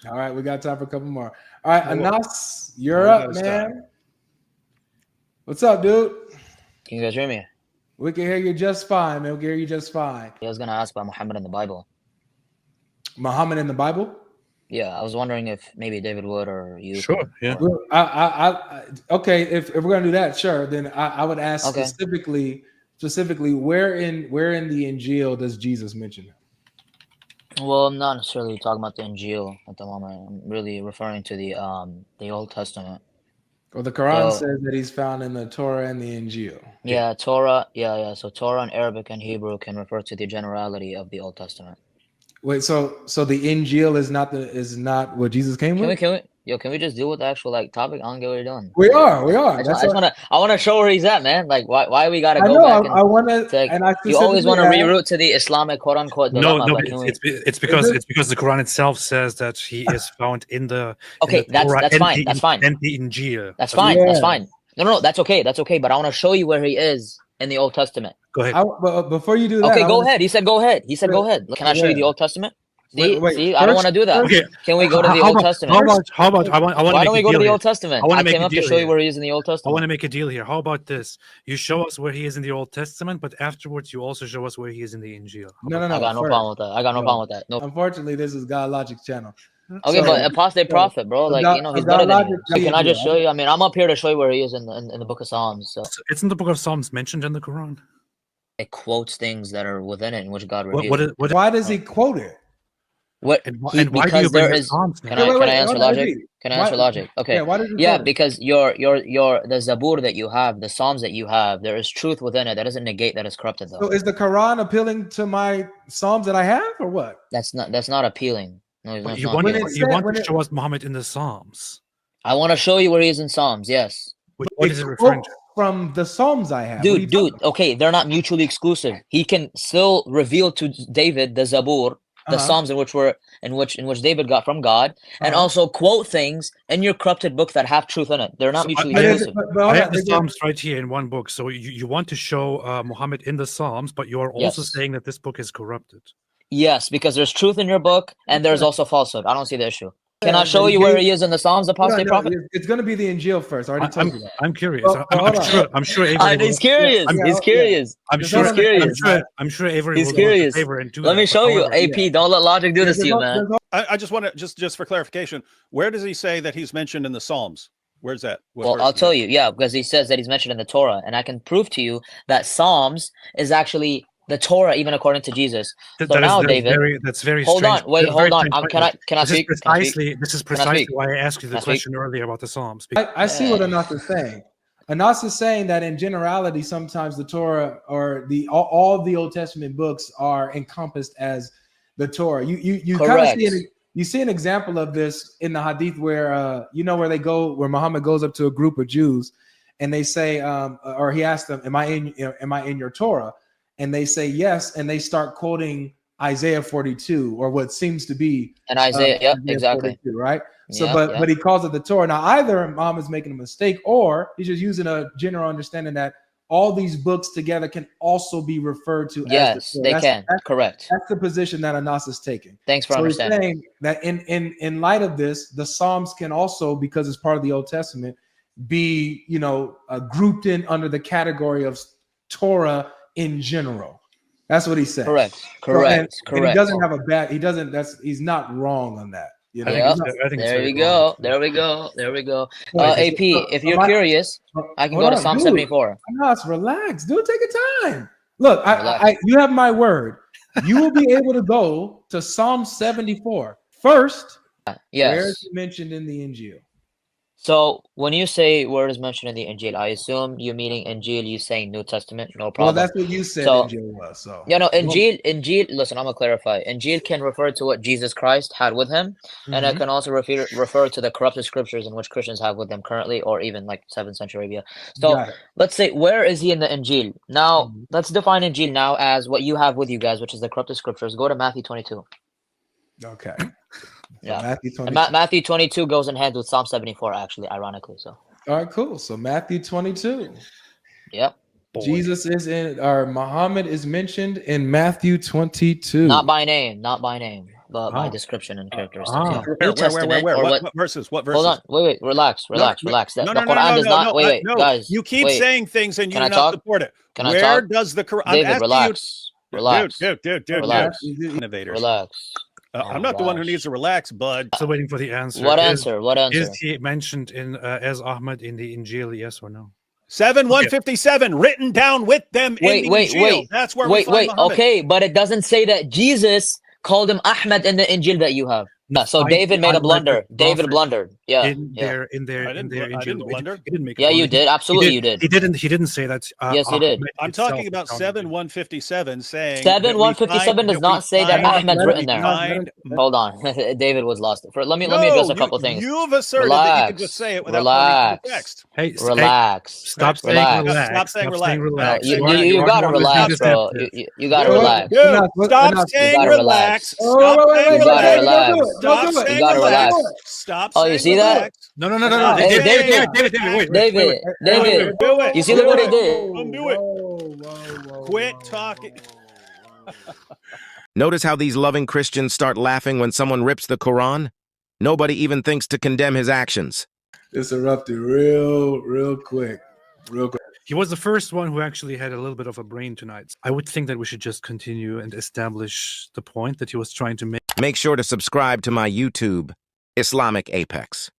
All right, we got time for a couple more. All right, Anas, you're No, we up, gotta stop. man. What's up, dude? Can you guys hear me? We can hear you just fine, man. We can hear you just fine. I was gonna ask about Muhammad in the Bible. Muhammad in the Bible? Yeah, I was wondering if maybe David would or you. Sure, yeah. or- Okay, if we're gonna do that, sure. Then I would ask Okay. specifically, where in the Injeel does Jesus mention him? Well, I'm not necessarily talking about the Injeel at the moment. I'm really referring to the Old Testament. Well, the Quran So- says that he's found in the Torah and the Injeel. Yeah, Torah. Yeah. So Torah in Arabic and Hebrew can refer to the generality of the Old Testament. Wait, so the Injeel is not what Jesus came with? Can we just deal with the actual topic? I don't get what you're doing. We are. I wanna show where he's at, man. Like why we gotta I go know. back and I want to. it's like, And I you always want to specifically reroute to the Islamic quote unquote No, dilemma. no, but can we- it's because the Quran itself says that he is found in the Okay, in the Torah that's and fine. the- That's fine. and the Injeel. That's fine. That's Yeah. fine. No, that's okay. That's okay. But I want to show you where he is in the Old Testament. Go ahead. But before you do that, Okay, I go wanna- ahead. He said, go ahead. He said, go ahead. Can I show you the Yeah. Old Testament? See, Wait, I don't first- want to do that. Okay. Can we go to the How Old about- Testament? How about I want to Why make don't we a go to deal the here. Old Testament? I wanna I make came a up to deal show you here. where he is in the Old I want Testament. to make a deal here. How about this? You show us where he is in the Old Testament, but afterwards you also show us where he is in the Injeel. No. I got no first. problem with that. I got no No. problem with that. No. Unfortunately, this is GodLogic's channel. Okay, So- but Apostate Prophet, bro, so like God- you know, so he's better than you. GodLogic So can I just Injeel. show you? I mean, I'm up here to show you where he is in the Book of Psalms. So Isn't the Book of Psalms mentioned in the Quran? it quotes things that are within it in which God What, revealed. Why does he quote it? What? and why do you Because bring there the is. Psalms now? Can Okay, I wait, answer hold on, logic? wait. Can I answer Why- logic? Okay. Yeah, why does he Yeah, quote it? because your the Zabur that you have, the Psalms that you have, there is truth within it. That doesn't negate that it's corrupted though. So is the Quran appealing to my Psalms that I have, or what? That's not appeaaling. No, But it's you not want, When appealing. it you said- want when to it- show us Muhammad in the Psalms. I want to show you where he is in Psalms. Yes. What is it referring to? quotes from the Psalms I have. What are you Dude, talking okay, they're not mutually exclusive. He can still reveal to David the Zabur, the Uh-huh. Psalms in which David got from God, and Uh-huh. also quote things in your corrupted book that have truth in it. They're not So mutually I- I- exclusive. But I hold have on, the they Psalms right here in one book. So you want to show Muhammad in the Psalms, but you are also Yes. saying that this book is corrupted. Yes, because there's truth in your book and there's also falsehood. I don't see the issue. Can I Yeah, show but you he where gave- he is in the Psalms, Hold on, Apostate no, Prophet? it's going to be the Injeel first. I already told you that. I'm curious. Well, hold on. I'm sure Avery. He's curious. yeah, He's yeah. curious. I'm Just sure. hold on a second, I'm sure Avery He's will do us a curious. favor and do Let me that, but show you, however- AP. Don't let logic do this to you, man. I just want to just for clarification, where does he say that he's mentioned in the Psalms? Where's that? What Well, verse I'll is tell that? you, yeah, because he says that he's mentioned in the Torah, and I can prove to you that Psalms is actually the Torah, even according to Jesus. So now, David, that's very hold strange. on, wait, That's very hold on. strange Can I statement. can I This is speak? Can I speak? precisely this is Can I precisely speak? why I asked you Can the I speak? question earlier about the Psalms. I see what Anas is saying. Anas is saying that in generality, sometimes the Torah or all of the Old Testament books are encompassed as the Torah. You kind of Correct. see an example of this in the Hadith where where Muhammad goes up to a group of Jews and they say, or he asks them, "Am I in your Torah?" And they say yes, and they start quoting Isaiah 42 or what seems to be And Isaiah, yep, Isaiah exactly. 42, right? So, Yep, but yep. he calls it the Torah. Now, either Muhammad's making a mistake, or he's just using a general understanding that all these books together can also be referred to. Yes, as the Torah. they can. Correct. That's the position that Anas is taking. Thanks for So he's understanding. saying that in light of this, the Psalms can also, because it's part of the Old Testament, be grouped in under the category of Torah in general. That's what he's saying. Correct. So, Correct. and Correct. he doesn't have a bad. He doesn't. He's not wrong on that. You know. Yep. He's not- I think it's There very we wrong. go. There we go. There we go. Wait, AP, if you're curious, I can Hold go to on, Psalm dude. 74. Anas, relax, dude. Take your time. Look, Relax. you have my word. You will be able to go to Psalm 74 first. Where Yes. is it mentioned in the Injeel? So when you say word is mentioned in the Injeel, I assume you're meaning Injeel, you saying New Testament, no Well, problem. that's what you said So- Injeel was. So Yeah, no, Injeel, listen, I'm gonna clarify. Injeel can refer to what Jesus Christ had with him, and it Mhm. can also refer to the corrupted scriptures in which Christians have with them currently, or even like 7th century Arabia. So Got it. let's say, where is he in the Injeel? Now, Mhm. let's define Injeel now as what you have with you guys, which is the corrupted scriptures. Go to Matthew 22. Okay. Yeah. Matthew And 22. Matthew 22 goes in hand with Psalm 74, actually, ironically. So, All right, cool. So Matthew 22. yep. Boy. Jesus is in, or Muhammad is mentioned in Matthew 22. Not by name. Not by name. by description and characteristics. Ah. Yeah. New Testament, or What verses? What verses? Hold on, wait, relax. No, The Quran does not. Wait, guys. You keep wait. saying things and you Can do I not talk? support it. Can I Where talk? does the Quran? David, relax. Dude. Relax. Innovators. Relax. I'm not the one who needs to relax, bud. Still waiting for the answer. What answer? What answer? Is he mentioned in as Ahmad in the Injeel? Yes or no? 7:157 written down with them in the Injeel. That's where we find Muhammad. Okay, but it doesn't say that Jesus called him Ahmad in the Injeel that you have. Yeah, so David made a blunder. David blundered. Yeah. In their I didn't blunder. He didn't make a Yeah, blunder. you did. Absolutely, you did. He didn't say that. Yes, he did. I'm talking about 7:157 saying 7:157 does not say that Ahmad's written there. Find, Hold on, David was lost. Let me address a couple things. You've asserted that you can just say it without pointing to the text. Hey, Relax. stop saying Relax. relax. Stop saying relax. relax. You gotta relax, bro. You gotta relax. Stop saying relax. Stop saying relax. Stop saying You gotta relax. Stop. Oh, you see that? No. Hey, David, wait. David. Do it. You see, look what he did. Don't do it. Quit talking. Notice how these loving Christians start laughing when someone rips the Quran? Nobody even thinks to condemn his actions. This erupted real quick. He was the first one who actually had a little bit of a brain tonight. I would think that we should just continue and establish the point that he was trying to make. Make sure to subscribe to my YouTube, Islamic Apex.